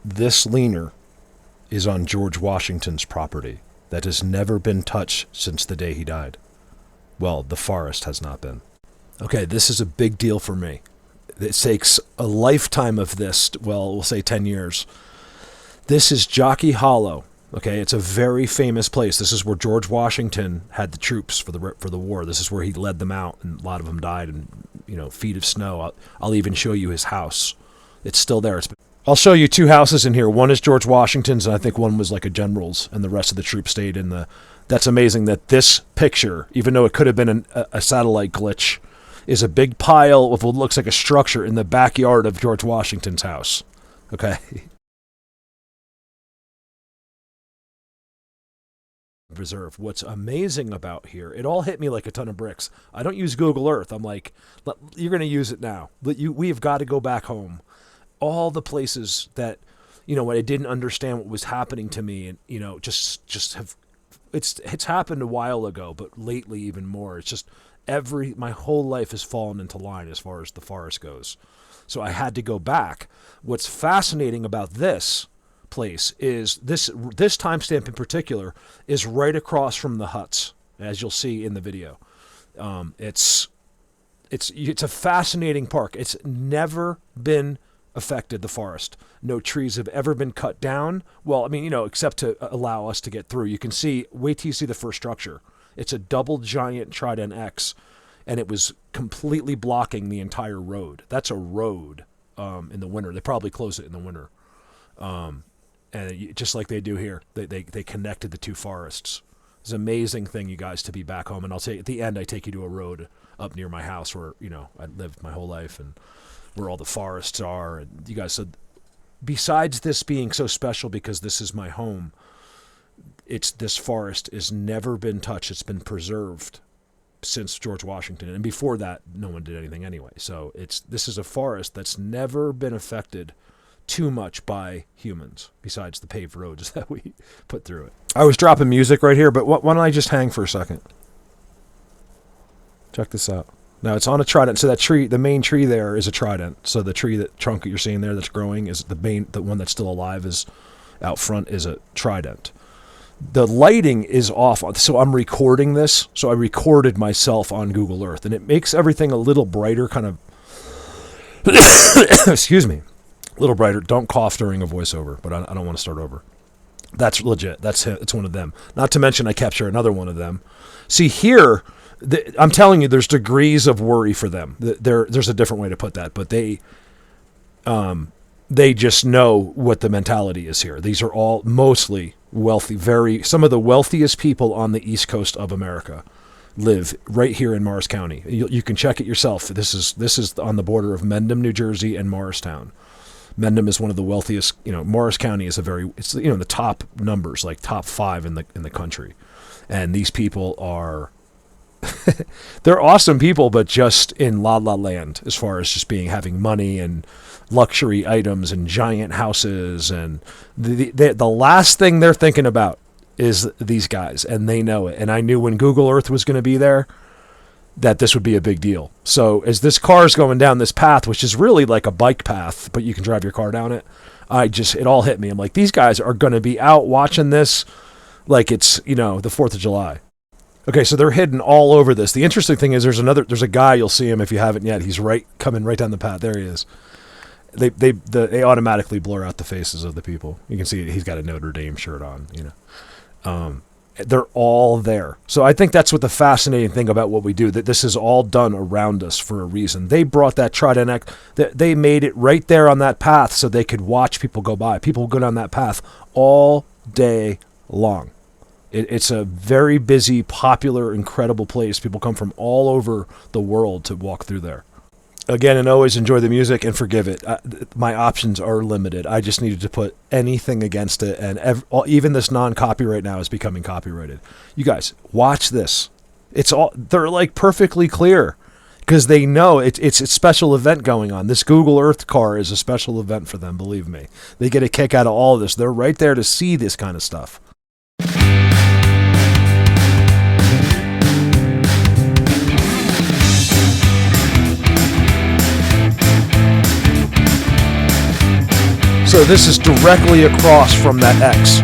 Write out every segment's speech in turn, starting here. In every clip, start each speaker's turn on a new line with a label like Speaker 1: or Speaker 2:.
Speaker 1: This leaner is on George Washington's property that has never been touched since the day he died. Well, the forest has not been. Okay, this is a big deal for me. It takes a lifetime of this, well, we'll say 10 years. This is Jockey Hollow. Okay, it's a very famous place. This is where George Washington had the troops for the war. This is where he led them out, and a lot of them died in, feet of snow. I'll even show you his house. It's still there. I'll show you two houses in here. One is George Washington's, and I think one was like a general's, and the rest of the troops stayed in the... That's amazing that this picture, even though it could have been a satellite glitch, is a big pile of what looks like a structure in the backyard of George Washington's house. Okay? Preserve. What's amazing about here, it all hit me like a ton of bricks. I don't use Google Earth. I'm like, you're going to use it now. We've got to go back home. All the places that, I didn't understand what was happening to me, and, just have, it's happened a while ago, but lately even more. It's just my whole life has fallen into line as far as the forest goes. So I had to go back. What's fascinating about this place is this timestamp in particular is right across from the huts, as you'll see in the video. It's a fascinating park. It's never been affected, the forest. No trees have ever been cut down. Well, except to allow us to get through. You can see, wait till you see the first structure. It's a double giant Trident X, and it was completely blocking the entire road. That's a road in the winter. They probably close it in the winter. And just like they do here, they connected the two forests. It's an amazing thing, you guys, to be back home. And I'll say at the end, I take you to a road up near my house where, I lived my whole life and where all the forests are. And you guys said, besides this being so special because this is my home, this forest has never been touched. It's been preserved since George Washington. And before that, no one did anything anyway. So this is a forest that's never been affected too much by humans, besides the paved roads that we put through it. I was dropping music right here, but why don't I just hang for a second? Check this out. Now it's on a trident. So that tree, the main tree there is a trident. So the trunk that you're seeing there that's growing is the one that's still alive is out front is a trident. The lighting is off. So I'm recording this. So I recorded myself on Google Earth, and it makes everything a little brighter, kind of, excuse me. A little brighter. Don't cough during a voiceover, but I don't want to start over. That's legit. It's one of them. Not to mention I capture another one of them. See here, I'm telling you, there's degrees of worry for them. There's a different way to put that, but they just know what the mentality is here. These are all mostly wealthy, some of the wealthiest people on the East Coast of America live right here in Morris County. You can check it yourself. This is on the border of Mendham, New Jersey, and Morristown. Mendham is one of the wealthiest. Morris County is it's the top numbers, like top 5 in the country, and these people are they're awesome people, but just in la la land as far as just having money and luxury items and giant houses, and the last thing they're thinking about is these guys, and they know it. And I knew when Google Earth was going to be there that this would be a big deal. So as this car is going down this path, which is really like a bike path, but you can drive your car down it, it all hit me. I'm like, these guys are going to be out watching this like it's, the 4th of July. Okay, so they're hidden all over this. The interesting thing is there's a guy, you'll see him if you haven't yet. He's coming right down the path. There he is. They automatically blur out the faces of the people. You can see he's got a Notre Dame shirt on, They're all there. So I think that's what the fascinating thing about what we do, that this is all done around us for a reason. They brought that Trident, they made it right there on that path so they could watch people go by. People go down that path all day long. It's a very busy, popular, incredible place. People come from all over the world to walk through there. Again, and always enjoy the music, and forgive it. My options are limited. I just needed to put anything against it, and even this non-copyright now is becoming copyrighted. You guys, watch this. They're like perfectly clear because they know it's a special event going on. This Google Earth car is a special event for them, believe me. They get a kick out of all of this. They're right there to see this kind of stuff. So this is directly across from that X.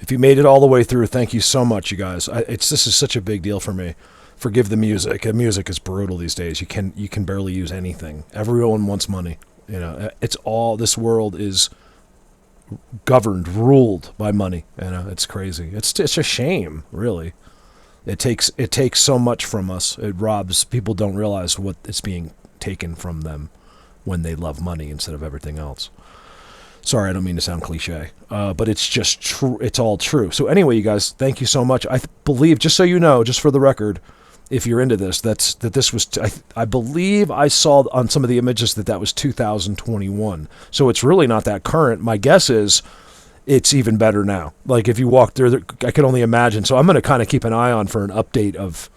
Speaker 1: If you made it all the way through, thank you so much, you guys. This is such a big deal for me. Forgive the music. The music is brutal these days. You can barely use anything. Everyone wants money. It's all, this world is ruled by money. It's crazy. It's a shame, really. It takes so much from us. It robs. People don't realize what is being taken from them when they love money instead of everything else. Sorry, I don't mean to sound cliche, but it's just true. It's all true. So anyway, you guys, thank you so much. I believe, just so you know, just for the record, if you're into this, this was, I believe I saw on some of the images that was 2021. So it's really not that current. My guess is it's even better now. Like if you walk through, I can only imagine. So I'm going to kind of keep an eye on for an update of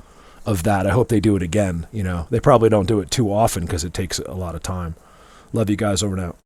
Speaker 1: that. I hope they do it again. They probably don't do it too often because it takes a lot of time. Love you guys. Over now.